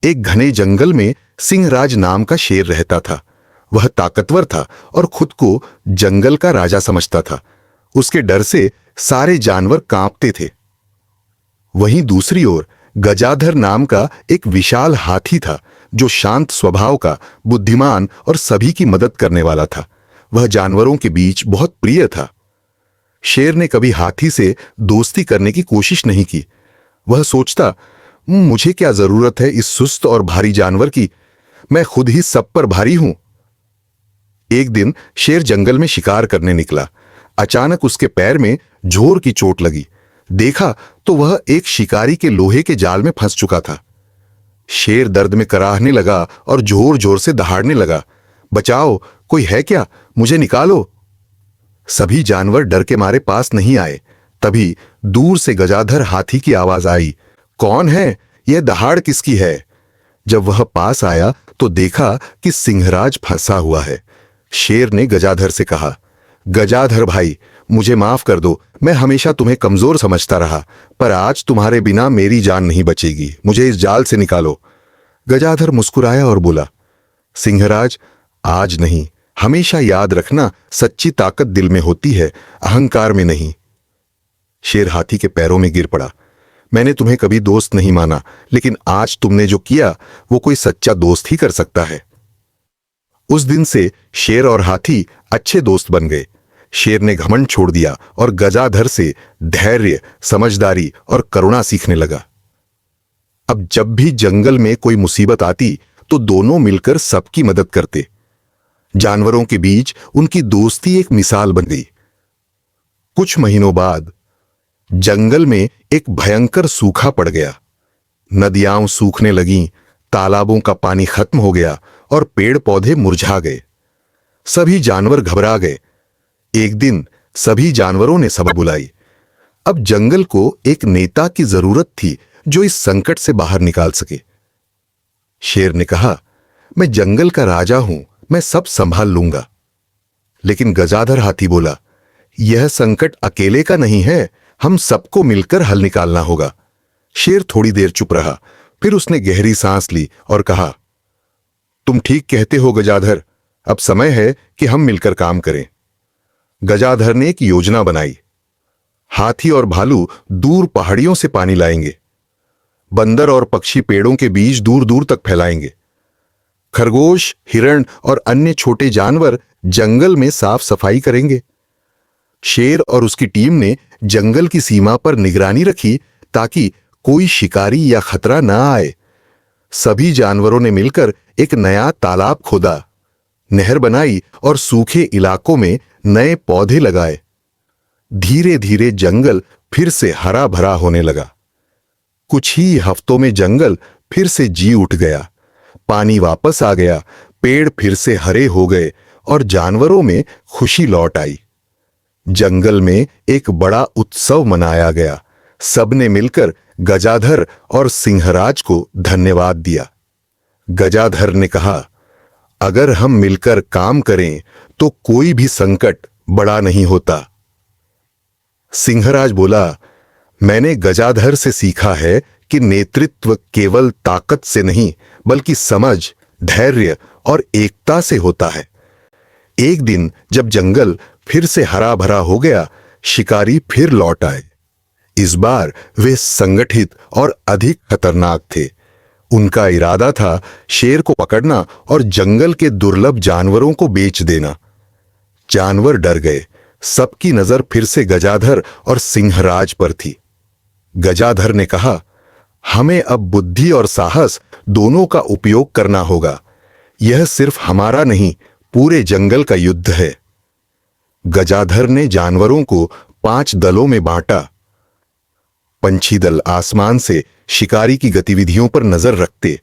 एक घने जंगल में सिंहराज नाम का शेर रहता था। वह ताकतवर था और खुद को जंगल का राजा समझता था। उसके डर से सारे जानवर कांपते थे। वहीं दूसरी ओर गजाधर नाम का एक विशाल हाथी था, जो शांत स्वभाव का, बुद्धिमान और सभी की मदद करने वाला था। वह जानवरों के बीच बहुत प्रिय था। शेर ने कभी हाथी से दोस्ती करने की कोशिश नहीं की। वह सोचता, मुझे क्या जरूरत है इस सुस्त और भारी जानवर की, मैं खुद ही सब पर भारी हूं। एक दिन शेर जंगल में शिकार करने निकला। अचानक उसके पैर में जोर की चोट लगी। देखा तो वह एक शिकारी के लोहे के जाल में फंस चुका था। शेर दर्द में कराहने लगा और जोर जोर से दहाड़ने लगा, बचाओ, कोई है क्या, मुझे निकालो। सभी जानवर डर के मारे पास नहीं आए। तभी दूर से गजाधर हाथी की आवाज आई, कौन है, यह दहाड़ किसकी है? जब वह पास आया तो देखा कि सिंहराज फंसा हुआ है। शेर ने गजाधर से कहा, गजाधर भाई, मुझे माफ कर दो, मैं हमेशा तुम्हें कमजोर समझता रहा, पर आज तुम्हारे बिना मेरी जान नहीं बचेगी, मुझे इस जाल से निकालो। गजाधर मुस्कुराया और बोला, सिंहराज, आज नहीं, हमेशा याद रखना, सच्ची ताकत दिल में होती है, अहंकार में नहीं। शेर हाथी के पैरों में गिर पड़ा। मैंने तुम्हें कभी दोस्त नहीं माना, लेकिन आज तुमने जो किया वो कोई सच्चा दोस्त ही कर सकता है। उस दिन से शेर और हाथी अच्छे दोस्त बन गए। शेर ने घमंड छोड़ दिया और गजाधर से धैर्य, समझदारी और करुणा सीखने लगा। अब जब भी जंगल में कोई मुसीबत आती तो दोनों मिलकर सबकी मदद करते। जानवरों के बीच उनकी दोस्ती एक मिसाल बन गई। कुछ महीनों बाद जंगल में एक भयंकर सूखा पड़ गया। नदियां सूखने लगीं, तालाबों का पानी खत्म हो गया और पेड़ पौधे मुरझा गए। सभी जानवर घबरा गए। एक दिन सभी जानवरों ने सभा बुलाई। अब जंगल को एक नेता की जरूरत थी जो इस संकट से बाहर निकाल सके। शेर ने कहा, मैं जंगल का राजा हूं, मैं सब संभाल लूंगा। लेकिन गजाधर हाथी बोला, यह संकट अकेले का नहीं है, हम सबको मिलकर हल निकालना होगा। शेर थोड़ी देर चुप रहा, फिर उसने गहरी सांस ली और कहा, तुम ठीक कहते हो गजाधर, अब समय है कि हम मिलकर काम करें। गजाधर ने एक योजना बनाई। हाथी और भालू दूर पहाड़ियों से पानी लाएंगे। बंदर और पक्षी पेड़ों के बीज दूर दूर तक फैलाएंगे। खरगोश, हिरण और अन्य छोटे जानवर जंगल में साफ सफाई करेंगे। शेर और उसकी टीम ने जंगल की सीमा पर निगरानी रखी ताकि कोई शिकारी या खतरा न आए। सभी जानवरों ने मिलकर एक नया तालाब खोदा, नहर बनाई और सूखे इलाकों में नए पौधे लगाए। धीरे धीरे जंगल फिर से हरा भरा होने लगा। कुछ ही हफ्तों में जंगल फिर से जी उठ गया। पानी वापस आ गया, पेड़ फिर से हरे हो गए और जानवरों में खुशी लौट आई। जंगल में एक बड़ा उत्सव मनाया गया। सबने मिलकर गजाधर और सिंहराज को धन्यवाद दिया। गजाधर ने कहा, अगर हम मिलकर काम करें तो कोई भी संकट बड़ा नहीं होता। सिंहराज बोला, मैंने गजाधर से सीखा है कि नेतृत्व केवल ताकत से नहीं, बल्कि समझ, धैर्य और एकता से होता है। एक दिन जब जंगल फिर से हरा भरा हो गया, शिकारी फिर लौट आए। इस बार वे संगठित और अधिक खतरनाक थे। उनका इरादा था शेर को पकड़ना और जंगल के दुर्लभ जानवरों को बेच देना। जानवर डर गए। सबकी नजर फिर से गजाधर और सिंहराज पर थी। गजाधर ने कहा, हमें अब बुद्धि और साहस दोनों का उपयोग करना होगा। यह सिर्फ हमारा नहीं, पूरे जंगल का युद्ध है। गजाधर ने जानवरों को 5 दलों में बांटा। पंछी दल आसमान से शिकारी की गतिविधियों पर नजर रखते।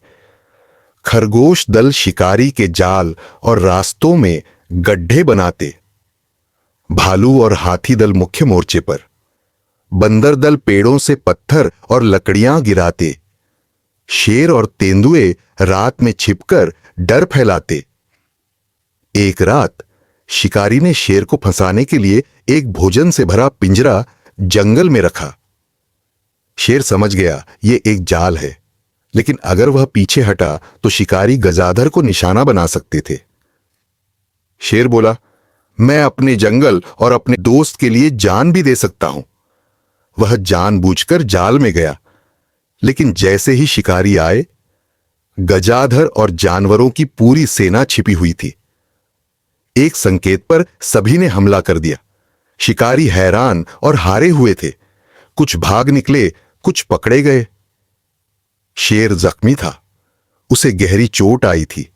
खरगोश दल शिकारी के जाल और रास्तों में गड्ढे बनाते। भालू और हाथी दल मुख्य मोर्चे पर। बंदर दल पेड़ों से पत्थर और लकड़ियां गिराते। शेर और तेंदुए रात में छिपकर डर फैलाते। एक रात शिकारी ने शेर को फंसाने के लिए एक भोजन से भरा पिंजरा जंगल में रखा। शेर समझ गया ये एक जाल है। लेकिन अगर वह पीछे हटा तो शिकारी गजाधर को निशाना बना सकते थे। शेर बोला, मैं अपने जंगल और अपने दोस्त के लिए जान भी दे सकता हूं। वह जानबूझकर जाल में गया, लेकिन जैसे ही शिकारी आए, गजाधर और जानवरों की पूरी सेना छिपी हुई थी। एक संकेत पर सभी ने हमला कर दिया। शिकारी हैरान और हारे हुए थे। कुछ भाग निकले, कुछ पकड़े गए। शेर जख्मी था, उसे गहरी चोट आई थी।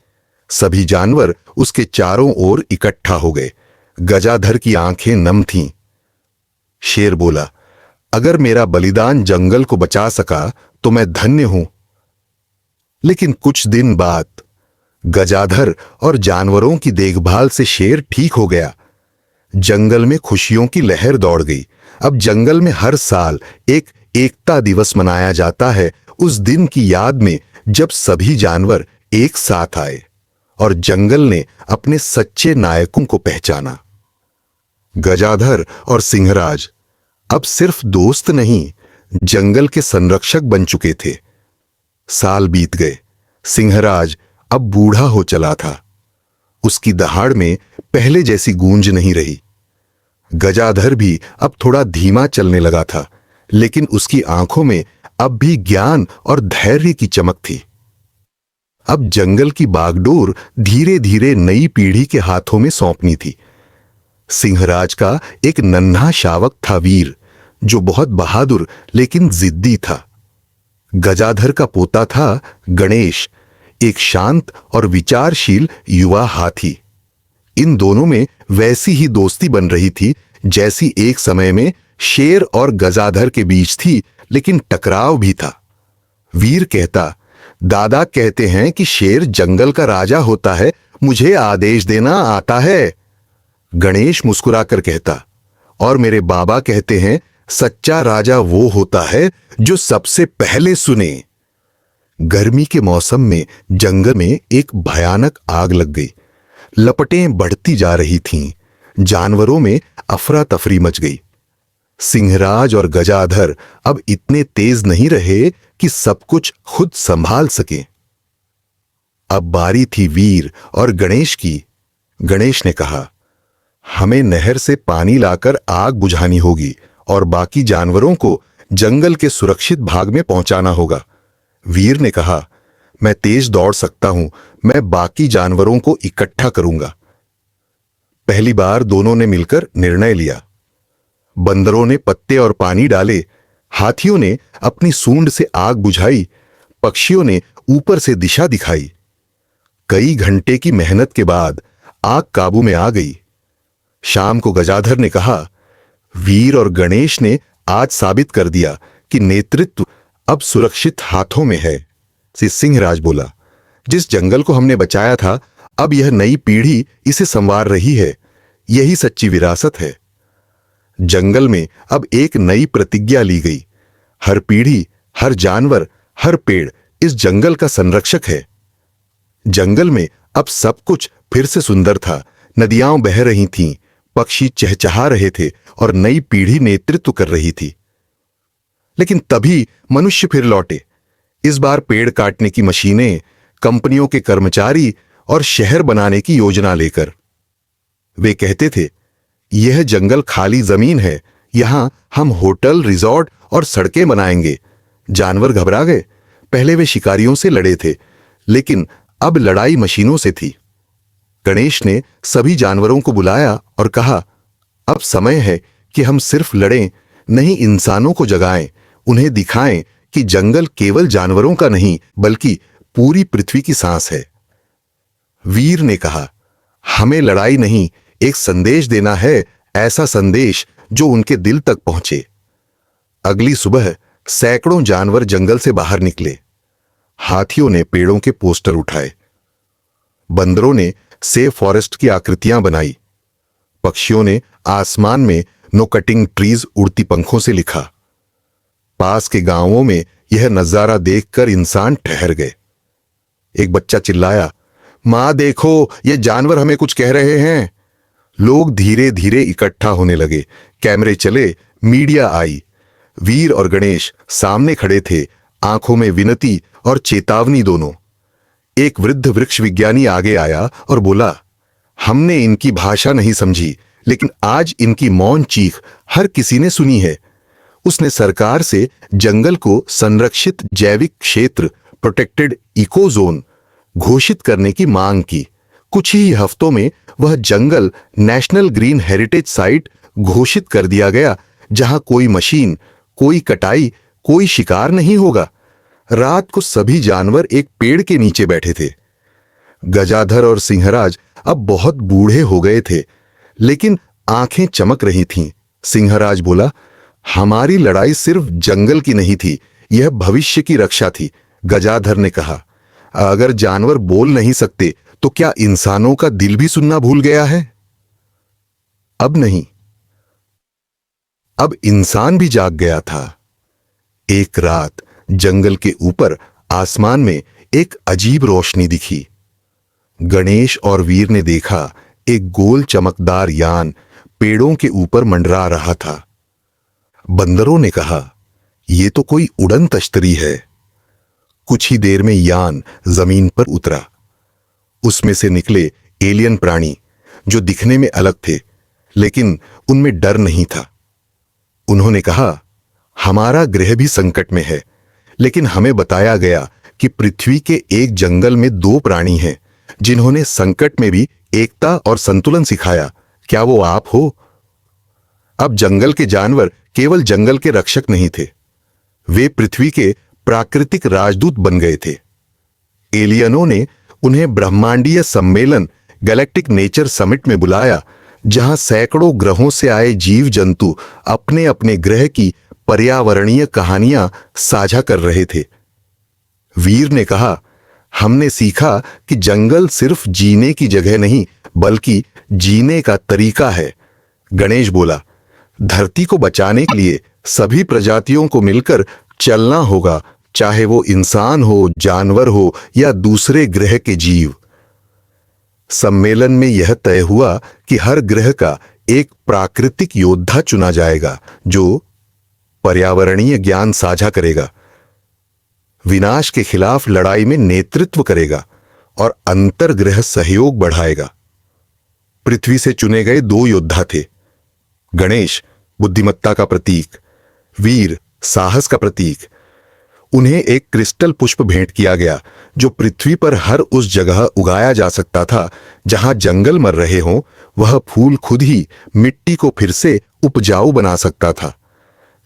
सभी जानवर उसके चारों ओर इकट्ठा हो गए। गजाधर की आंखें नम थीं। शेर बोला, अगर मेरा बलिदान जंगल को बचा सका तो मैं धन्य हूं। लेकिन कुछ दिन बाद गजाधर और जानवरों की देखभाल से शेर ठीक हो गया। जंगल में खुशियों की लहर दौड़ गई। अब जंगल में हर साल एक एकता दिवस मनाया जाता है, उस दिन की याद में जब सभी जानवर एक साथ आए और जंगल ने अपने सच्चे नायकों को पहचाना। गजाधर और सिंहराज अब सिर्फ दोस्त नहीं, जंगल के संरक्षक बन चुके थे। साल बीत गए। सिंहराज अब बूढ़ा हो चला था। उसकी दहाड़ में पहले जैसी गूंज नहीं रही। गजाधर भी अब थोड़ा धीमा चलने लगा था, लेकिन उसकी आंखों में अब भी ज्ञान और धैर्य की चमक थी। अब जंगल की बागडोर धीरे धीरे नई पीढ़ी के हाथों में सौंपनी थी। सिंहराज का एक नन्हा शावक था वीर, जो बहुत बहादुर लेकिन जिद्दी था। गजाधर का पोता था गणेश, एक शांत और विचारशील युवा हाथी। इन दोनों में वैसी ही दोस्ती बन रही थी जैसी एक समय में शेर और गजाधर के बीच थी, लेकिन टकराव भी था। वीर कहता, दादा कहते हैं कि शेर जंगल का राजा होता है, मुझे आदेश देना आता है। गणेश मुस्कुराकर कहता, और मेरे बाबा कहते हैं सच्चा राजा वो होता है जो सबसे पहले सुने। गर्मी के मौसम में जंगल में एक भयानक आग लग गई। लपटें बढ़ती जा रही थीं। जानवरों में अफरा तफरी मच गई। सिंहराज और गजाधर अब इतने तेज नहीं रहे कि सब कुछ खुद संभाल सके। अब बारी थी वीर और गणेश की। गणेश ने कहा, हमें नहर से पानी लाकर आग बुझानी होगी और बाकी जानवरों को जंगल के सुरक्षित भाग में पहुंचाना होगा। वीर ने कहा, मैं तेज दौड़ सकता हूं, मैं बाकी जानवरों को इकट्ठा करूंगा। पहली बार दोनों ने मिलकर निर्णय लिया। बंदरों ने पत्ते और पानी डाले, हाथियों ने अपनी सूंड से आग बुझाई, पक्षियों ने ऊपर से दिशा दिखाई। कई घंटे की मेहनत के बाद आग काबू में आ गई। शाम को गजाधर ने कहा, वीर और गणेश ने आज साबित कर दिया कि नेतृत्व अब सुरक्षित हाथों में है। सिंहराज बोला, जिस जंगल को हमने बचाया था, अब यह नई पीढ़ी इसे संवार रही है। यही सच्ची विरासत है। जंगल में अब एक नई प्रतिज्ञा ली गई। हर पीढ़ी, हर जानवर, हर पेड़ इस जंगल का संरक्षक है। जंगल में अब सब कुछ फिर से सुंदर था। नदियां बह रही थीं, पक्षी चहचहा रहे थे और नई पीढ़ी नेतृत्व कर रही थी। लेकिन तभी मनुष्य फिर लौटे। इस बार पेड़ काटने की मशीनें, कंपनियों के कर्मचारी और शहर बनाने की योजना लेकर। वे कहते थे, यह जंगल खाली जमीन है, यहां हम होटल, रिजॉर्ट और सड़कें बनाएंगे। जानवर घबरा गए। पहले वे शिकारियों से लड़े थे, लेकिन अब लड़ाई मशीनों से थी। गणेश ने सभी जानवरों को बुलाया और कहा, अब समय है कि हम सिर्फ लड़ें नहीं, इंसानों को जगाएं, उन्हें दिखाएं कि जंगल केवल जानवरों का नहीं बल्कि पूरी पृथ्वी की सांस है। वीर ने कहा, हमें लड़ाई नहीं, एक संदेश देना है, ऐसा संदेश जो उनके दिल तक पहुंचे। अगली सुबह सैकड़ों जानवर जंगल से बाहर निकले। हाथियों ने पेड़ों के पोस्टर उठाए, बंदरों ने सेव फॉरेस्ट की आकृतियां बनाई, पक्षियों ने आसमान में नो कटिंग ट्रीज उड़ती पंखों से लिखा। पास के गांवों में यह नजारा देखकर इंसान ठहर गए। एक बच्चा चिल्लाया, मां देखो, ये जानवर हमें कुछ कह रहे हैं। लोग धीरे धीरे इकट्ठा होने लगे। कैमरे चले, मीडिया आई। वीर और गणेश सामने खड़े थे, आंखों में विनती और चेतावनी दोनों। एक वृद्ध वृक्ष विज्ञानी आगे आया और बोला, हमने इनकी भाषा नहीं समझी, लेकिन आज इनकी मौन चीख हर किसी ने सुनी है। उसने सरकार से जंगल को संरक्षित जैविक क्षेत्र, प्रोटेक्टेड इको जोन घोषित करने की मांग की। कुछ ही हफ्तों में वह जंगल नेशनल ग्रीन हेरिटेज साइट घोषित कर दिया गया, जहां कोई मशीन, कोई कटाई, कोई शिकार नहीं होगा। रात को सभी जानवर एक पेड़ के नीचे बैठे थे। गजाधर और सिंहराज अब बहुत बूढ़े हो गए थे, लेकिन आंखें चमक रही थीं। सिंहराज बोला, हमारी लड़ाई सिर्फ जंगल की नहीं थी, यह भविष्य की रक्षा थी। गजाधर ने कहा, अगर जानवर बोल नहीं सकते तो क्या इंसानों का दिल भी सुनना भूल गया है? अब नहीं, अब इंसान भी जाग गया था। एक रात जंगल के ऊपर आसमान में एक अजीब रोशनी दिखी। गणेश और वीर ने देखा, एक गोल चमकदार यान पेड़ों के ऊपर मंडरा रहा था। बंदरों ने कहा, यह तो कोई उड़न तश्तरी है। कुछ ही देर में यान जमीन पर उतरा। उसमें से निकले एलियन प्राणी, जो दिखने में अलग थे, लेकिन उनमें डर नहीं था। उन्होंने कहा, हमारा ग्रह भी संकट में है, लेकिन हमें बताया गया कि पृथ्वी के एक जंगल में 2 प्राणी हैं जिन्होंने संकट में भी एकता और संतुलन सिखाया। क्या वो आप हो? अब जंगल के जानवर केवल जंगल के रक्षक नहीं थे, वे पृथ्वी के प्राकृतिक राजदूत बन गए थे। एलियनों ने उन्हें ब्रह्मांडीय सम्मेलन गैलेक्टिक नेचर समिट में बुलाया, जहां सैकड़ों ग्रहों से आए जीव जंतु अपने अपने ग्रह की पर्यावरणीय कहानियां साझा कर रहे थे। वीर ने कहा, हमने सीखा कि जंगल सिर्फ जीने की जगह नहीं, बल्कि जीने का तरीका है। गणेश बोला, धरती को बचाने के लिए सभी प्रजातियों को मिलकर चलना होगा, चाहे वो इंसान हो, जानवर हो या दूसरे ग्रह के जीव। सम्मेलन में यह तय हुआ कि हर ग्रह का एक प्राकृतिक योद्धा चुना जाएगा, जो पर्यावरणीय ज्ञान साझा करेगा, विनाश के खिलाफ लड़ाई में नेतृत्व करेगा और अंतर्ग्रह सहयोग बढ़ाएगा। पृथ्वी से चुने गए 2 योद्धा थे। गणेश बुद्धिमत्ता का प्रतीक, वीर साहस का प्रतीक। उन्हें एक क्रिस्टल पुष्प भेंट किया गया, जो पृथ्वी पर हर उस जगह उगाया जा सकता था जहां जंगल मर रहे हों। वह फूल खुद ही मिट्टी को फिर से उपजाऊ बना सकता था।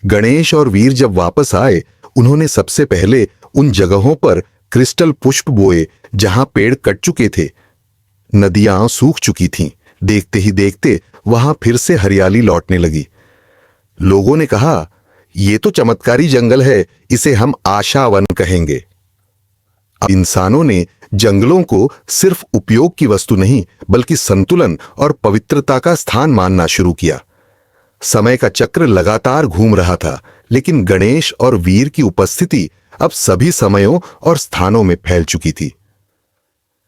गणेश और वीर जब वापस आए, उन्होंने सबसे पहले उन जगहों पर क्रिस्टल पुष्प बोए जहां पेड़ कट चुके थे, नदियां सूख चुकी थीं। देखते ही देखते वहां फिर से हरियाली लौटने लगी। लोगों ने कहा, यह तो चमत्कारी जंगल है, इसे हम आशावन कहेंगे। अब इंसानों ने जंगलों को सिर्फ उपयोग की वस्तु नहीं, बल्कि संतुलन और पवित्रता का स्थान मानना शुरू किया। समय का चक्र लगातार घूम रहा था, लेकिन गणेश और वीर की उपस्थिति अब सभी समयों और स्थानों में फैल चुकी थी।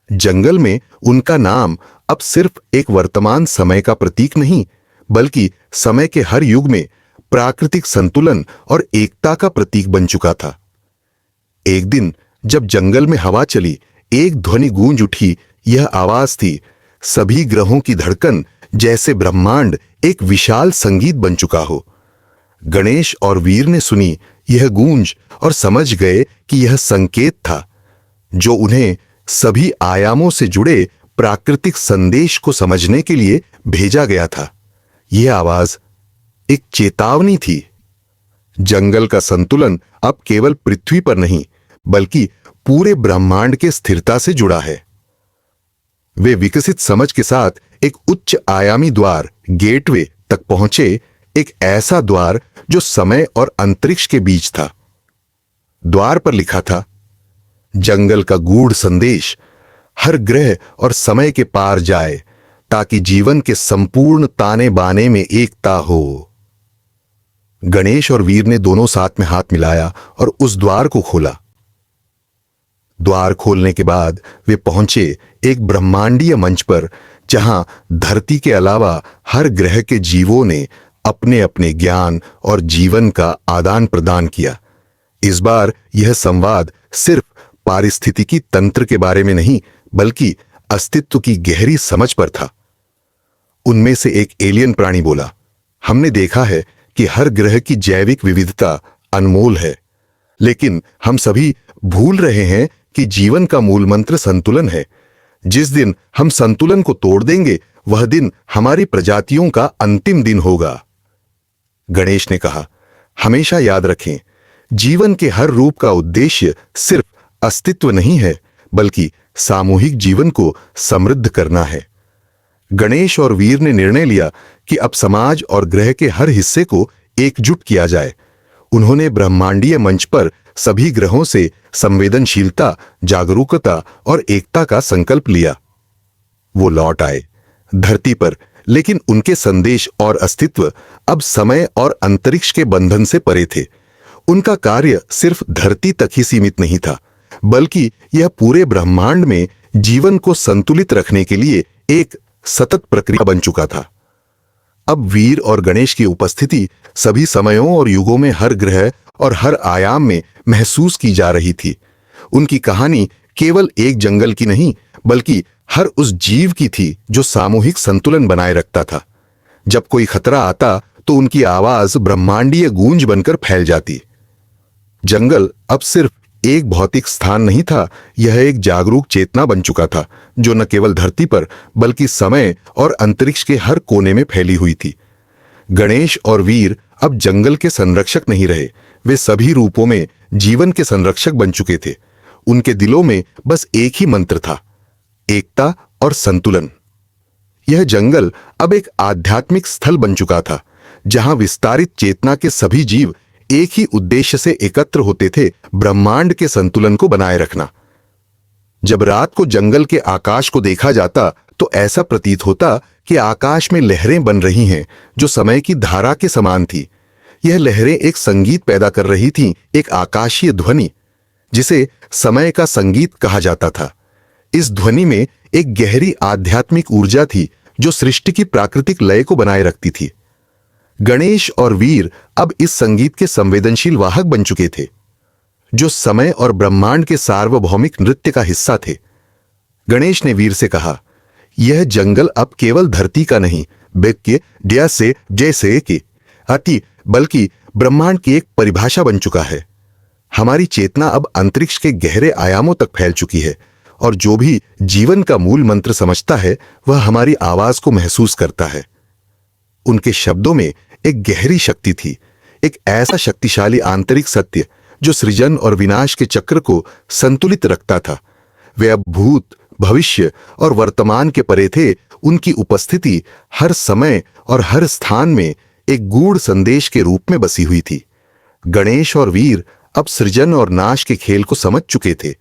जंगल में उनका नाम अब सिर्फ एक वर्तमान समय का प्रतीक नहीं, बल्कि समय के हर युग में प्राकृतिक संतुलन और एकता का प्रतीक बन चुका था। एक दिन जब जंगल में हवा चली, एक ध्वनि गूंज उठी। यह आवाज थी सभी ग्रहों की धड़कन, जैसे ब्रह्मांड एक विशाल संगीत बन चुका हो। गणेश और वीर ने सुनी यह गूंज और समझ गए कि यह संकेत था, जो उन्हें सभी आयामों से जुड़े प्राकृतिक संदेश को समझने के लिए भेजा गया था। यह आवाज एक चेतावनी थी। जंगल का संतुलन अब केवल पृथ्वी पर नहीं, बल्कि पूरे ब्रह्मांड के स्थिरता से जुड़ा है। वे विकसित समझ के साथ एक उच्च आयामी द्वार, गेटवे तक पहुंचे, एक ऐसा द्वार जो समय और अंतरिक्ष के बीच था। द्वार पर लिखा था, जंगल का गूढ़ संदेश हर ग्रह और समय के पार जाए, ताकि जीवन के संपूर्ण ताने बाने में एकता हो। गणेश और वीर ने दोनों साथ में हाथ मिलाया और उस द्वार को खोला। द्वार खोलने के बाद वे पहुंचे एक ब्रह्मांडीय मंच पर, जहां धरती के अलावा हर ग्रह के जीवों ने अपने अपने ज्ञान और जीवन का आदान प्रदान किया। इस बार यह संवाद सिर्फ पारिस्थितिकी तंत्र के बारे में नहीं, बल्कि अस्तित्व की गहरी समझ पर था। उनमें से एक एलियन प्राणी बोला, हमने देखा है कि हर ग्रह की जैविक विविधता अनमोल है, लेकिन हम सभी भूल रहे हैं कि जीवन का मूल मंत्र संतुलन है। जिस दिन हम संतुलन को तोड़ देंगे, वह दिन हमारी प्रजातियों का अंतिम दिन होगा। गणेश ने कहा, हमेशा याद रखें, जीवन के हर रूप का उद्देश्य सिर्फ अस्तित्व नहीं है, बल्कि सामूहिक जीवन को समृद्ध करना है। गणेश और वीर ने निर्णय लिया कि अब समाज और ग्रह के हर हिस्से को एकजुट किया जाए। उन्होंने ब्रह्मांडीय मंच पर सभी ग्रहों से संवेदनशीलता, जागरूकता और एकता का संकल्प लिया। वो लौट आए धरती पर, लेकिन उनके संदेश और अस्तित्व अब समय और अंतरिक्ष के बंधन से परे थे। उनका कार्य सिर्फ धरती तक ही सीमित नहीं था, बल्कि यह पूरे ब्रह्मांड में जीवन को संतुलित रखने के लिए एक सतत प्रक्रिया बन चुका था। अब वीर और गणेश की उपस्थिति सभी समयों और युगों में हर ग्रह और हर आयाम में महसूस की जा रही थी। उनकी कहानी केवल एक जंगल की नहीं, बल्कि हर उस जीव की थी जो सामूहिक संतुलन बनाए रखता था। जब कोई खतरा आता तो उनकी आवाज ब्रह्मांडीय गूंज बनकर फैल जाती। जंगल अब सिर्फ एक भौतिक स्थान नहीं था, यह एक जागरूक चेतना बन चुका था, जो न केवल धरती पर बल्कि समय और अंतरिक्ष के हर कोने में फैली हुई थी। गणेश और वीर अब जंगल के संरक्षक नहीं रहे, वे सभी रूपों में जीवन के संरक्षक बन चुके थे। उनके दिलों में बस एक ही मंत्र था, एकता और संतुलन। यह जंगल अब एक आध्यात्मिक स्थल बन चुका था, जहां विस्तारित चेतना के सभी जीव एक ही उद्देश्य से एकत्र होते थे, ब्रह्मांड के संतुलन को बनाए रखना। जब रात को जंगल के आकाश को देखा जाता तो ऐसा प्रतीत होता कि आकाश में लहरें बन रही हैं, जो समय की धारा के समान थी। यह लहरें एक संगीत पैदा कर रही थीं, एक आकाशीय ध्वनि, जिसे समय का संगीत कहा जाता था। इस ध्वनि में एक गहरी आध्यात्मिक ऊर्जा थी, जो सृष्टि की प्राकृतिक लय को बनाए रखती थी। गणेश और वीर अब इस संगीत के संवेदनशील वाहक बन चुके थे, जो समय और ब्रह्मांड के सार्वभौमिक नृत्य का हिस्सा थे। गणेश ने वीर से कहा, यह जंगल अब केवल धरती का नहीं, बल्कि डया से जैसे कि अति बल्कि ब्रह्मांड की एक परिभाषा बन चुका है। हमारी चेतना अब अंतरिक्ष के गहरे आयामों तक फैल चुकी है, और जो भी जीवन का मूल मंत्र समझता है, वह हमारी आवाज को महसूस करता है। उनके शब्दों में एक गहरी शक्ति थी, एक ऐसा शक्तिशाली आंतरिक सत्य जो सृजन और विनाश के चक्र को संतुलित रखता था। वे अब भूत, भविष्य और वर्तमान के परे थे। उनकी उपस्थिति हर समय और हर स्थान में एक गूढ़ संदेश के रूप में बसी हुई थी। गणेश और वीर अब सृजन और नाश के खेल को समझ चुके थे।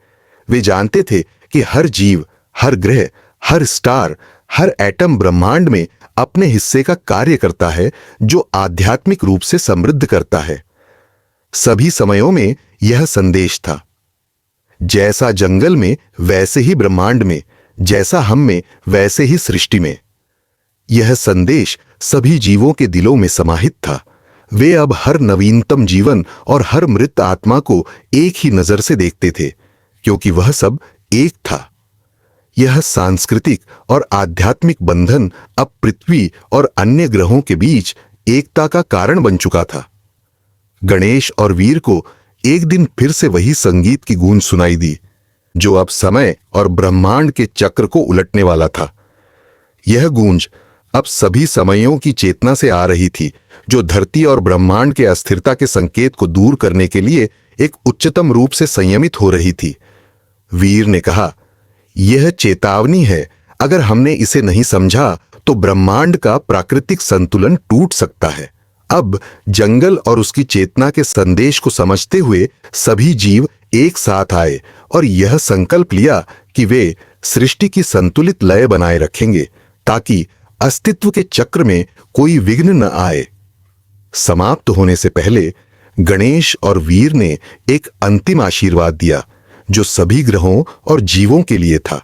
वे जानते थे कि हर जीव, हर ग्रह, हर स्टार, हर एटम ब्रह्मांड में अपने हिस्से का कार्य करता है, जो आध्यात्मिक रूप से समृद्ध करता है। सभी समयों में यह संदेश था, जैसा जंगल में वैसे ही ब्रह्मांड में, जैसा हम में वैसे ही सृष्टि में। यह संदेश सभी जीवों के दिलों में समाहित था। वे अब हर नवीनतम जीवन और हर मृत आत्मा को एक ही नजर से देखते थे, क्योंकि वह सब एक था। यह सांस्कृतिक और आध्यात्मिक बंधन अब पृथ्वी और अन्य ग्रहों के बीच एकता का कारण बन चुका था। गणेश और वीर को एक दिन फिर से वही संगीत की गूंज सुनाई दी, जो अब समय और ब्रह्मांड के चक्र को उलटने वाला था। यह गूंज अब सभी समयों की चेतना से आ रही थी, जो धरती और ब्रह्मांड के अस्थिरता के संकेत को दूर करने के लिए एक उच्चतम रूप से संयमित हो रही थी। वीर ने कहा, यह चेतावनी है। अगर हमने इसे नहीं समझा तो ब्रह्मांड का प्राकृतिक संतुलन टूट सकता है। अब जंगल और उसकी चेतना के संदेश को समझते हुए सभी जीव एक साथ आए और यह संकल्प लिया कि वे सृष्टि की संतुलित लय बनाए रखेंगे, ताकि अस्तित्व के चक्र में कोई विघ्न न आए। समाप्त होने से पहले गणेश और वीर ने एक अंतिम आशीर्वाद दिया, जो सभी ग्रहों और जीवों के लिए था।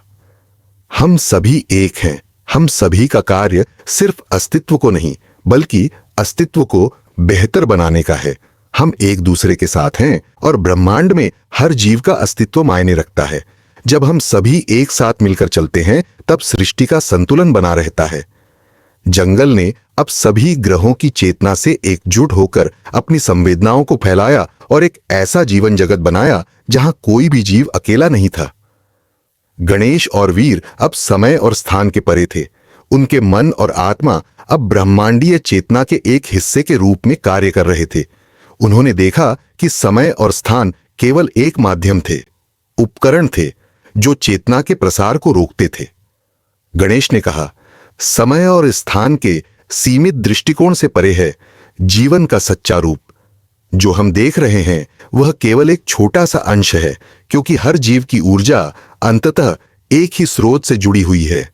हम सभी एक हैं। हम सभी का कार्य सिर्फ अस्तित्व को नहीं, बल्कि अस्तित्व को बेहतर बनाने का है। हम एक दूसरे के साथ हैं और ब्रह्मांड में हर जीव का अस्तित्व मायने रखता है। जब हम सभी एक साथ मिलकर चलते हैं तब सृष्टि का संतुलन बना रहता है। जंगल ने अब सभी ग्रहों की चेतना से एकजुट होकर अपनी संवेदनाओं को फैलाया और एक ऐसा जीवन जगत बनाया जहां कोई भी जीव अकेला नहीं था। गणेश और वीर अब समय और स्थान के परे थे। उनके मन और आत्मा अब ब्रह्मांडीय चेतना के एक हिस्से के रूप में कार्य कर रहे थे। उन्होंने देखा कि समय और स्थान केवल एक माध्यम थे, उपकरण थे जो चेतना के प्रसार को रोकते थे। गणेश ने कहा, समय और स्थान के सीमित दृष्टिकोण से परे है जीवन का सच्चा रूप। जो हम देख रहे हैं वह केवल एक छोटा सा अंश है, क्योंकि हर जीव की ऊर्जा अंततः एक ही स्रोत से जुड़ी हुई है।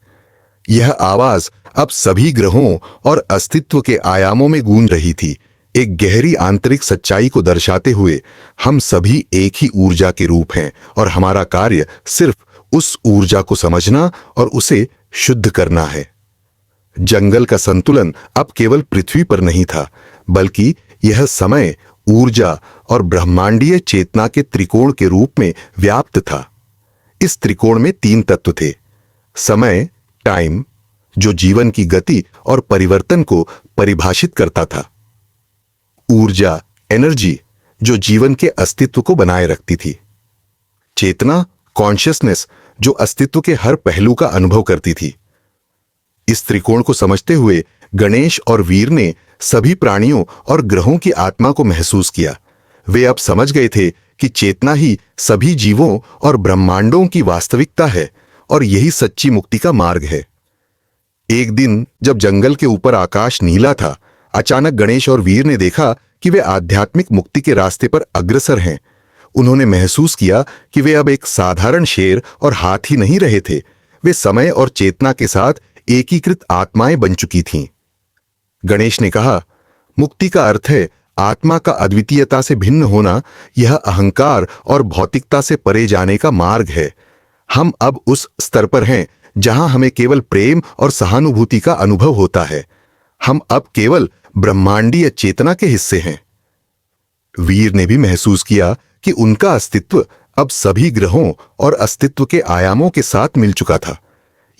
यह आवाज अब सभी ग्रहों और अस्तित्व के आयामों में गूंज रही थी, एक गहरी आंतरिक सच्चाई को दर्शाते हुए। हम सभी एक ही ऊर्जा के रूप हैं और हमारा कार्य सिर्फ उस ऊर्जा को समझना और उसे शुद्ध करना है। जंगल का संतुलन अब केवल पृथ्वी पर नहीं था, बल्कि यह समय, ऊर्जा और ब्रह्मांडीय चेतना के त्रिकोण के रूप में व्याप्त था। इस त्रिकोण में 3 तत्व थे: समय, टाइम, जो जीवन की गति और परिवर्तन को परिभाषित करता था; ऊर्जा, एनर्जी, जो जीवन के अस्तित्व को बनाए रखती थी; चेतना, कॉन्शियसनेस, जो अस्तित्व के हर पहलू का अनुभव करती थी। इस त्रिकोण को समझते हुए गणेश और वीर ने सभी प्राणियों और ग्रहों की आत्मा को महसूस किया। वे अब समझ गए थे कि चेतना ही सभी जीवों और ब्रह्मांडों की वास्तविकता है और यही सच्ची मुक्ति का मार्ग है। एक दिन जब जंगल के ऊपर आकाश नीला था, अचानक गणेश और वीर ने देखा कि वे आध्यात्मिक मुक्ति के रास्ते पर अग्रसर हैं। उन्होंने महसूस किया कि वे अब एक साधारण शेर और हाथी नहीं रहे थे, वे समय और चेतना के साथ एकीकृत आत्माएं बन चुकी थीं। गणेश ने कहा, मुक्ति का अर्थ है आत्मा का अद्वितीयता से भिन्न होना। यह अहंकार और भौतिकता से परे जाने का मार्ग है। हम अब उस स्तर पर हैं जहां हमें केवल प्रेम और सहानुभूति का अनुभव होता है। हम अब केवल ब्रह्मांडीय चेतना के हिस्से हैं। वीर ने भी महसूस किया कि उनका अस्तित्व अब सभी ग्रहों और अस्तित्व के आयामों के साथ मिल चुका था।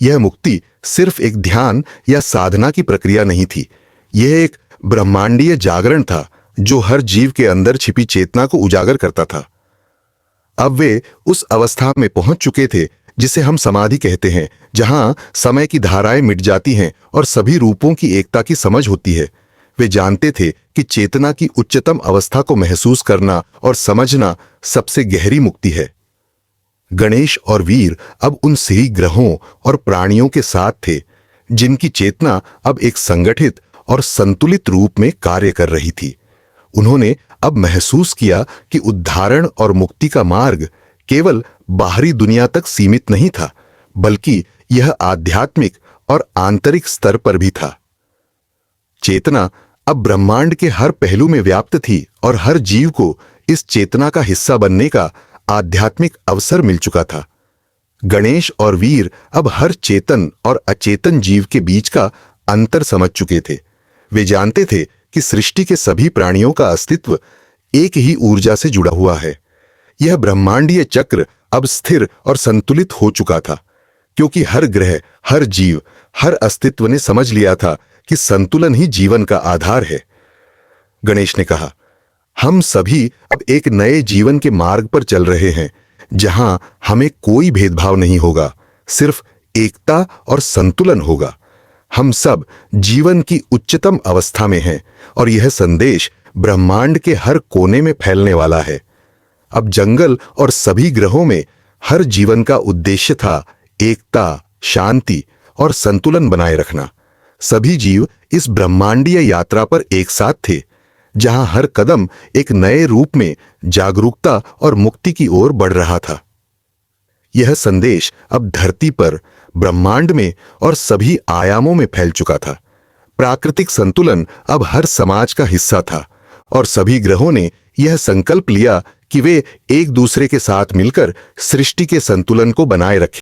यह मुक्ति सिर्फ एक ध्यान या साधना की प्रक्रिया नहीं थी, यह एक ब्रह्मांडीय जागरण था जो हर जीव के अंदर छिपी चेतना को उजागर करता था। अब वे उस अवस्था में पहुंच चुके थे जिसे हम समाधि कहते हैं, जहां समय की धाराएं मिट जाती हैं और सभी रूपों की एकता की समझ होती है। वे जानते थे कि चेतना की उच्चतम अवस्था को महसूस करना और समझना सबसे गहरी मुक्ति है। गणेश और वीर अब उन सही ग्रहों और प्राणियों के साथ थे जिनकी चेतना अब एक संगठित और संतुलित रूप में कार्य कर रही थी। उन्होंने अब महसूस किया कि उद्धारण और मुक्ति का मार्ग केवल बाहरी दुनिया तक सीमित नहीं था, बल्कि यह आध्यात्मिक और आंतरिक स्तर पर भी था। चेतना अब ब्रह्मांड के हर पहलू में व्याप्त थी और हर जीव को इस चेतना का हिस्सा बनने का आध्यात्मिक अवसर मिल चुका था। गणेश और वीर अब हर चेतन और अचेतन जीव के बीच का अंतर समझ चुके थे। वे जानते थे कि सृष्टि के सभी प्राणियों का अस्तित्व एक ही ऊर्जा से जुड़ा हुआ है। यह ब्रह्मांडीय चक्र अब स्थिर और संतुलित हो चुका था, क्योंकि हर ग्रह, हर जीव, हर अस्तित्व ने समझ लिया था कि संतुलन ही जीवन का आधार है। गणेश ने कहा, हम सभी अब एक नए जीवन के मार्ग पर चल रहे हैं, जहां हमें कोई भेदभाव नहीं होगा, सिर्फ एकता और संतुलन होगा। हम सब जीवन की उच्चतम अवस्था में हैं और यह संदेश ब्रह्मांड के हर कोने में फैलने वाला है। अब जंगल और सभी ग्रहों में हर जीवन का उद्देश्य था एकता, शांति और संतुलन बनाए रखना। सभी जीव इस ब्रह्मांडीय यात्रा पर एक साथ थे, जहां हर कदम एक नए रूप में जागरूकता और मुक्ति की ओर बढ़ रहा था। यह संदेश अब धरती पर, ब्रह्मांड में और सभी आयामों में फैल चुका था। प्राकृतिक संतुलन अब हर समाज का हिस्सा था और सभी ग्रहों ने यह संकल्प लिया कि वे एक दूसरे के साथ मिलकर सृष्टि के संतुलन को बनाए रखें।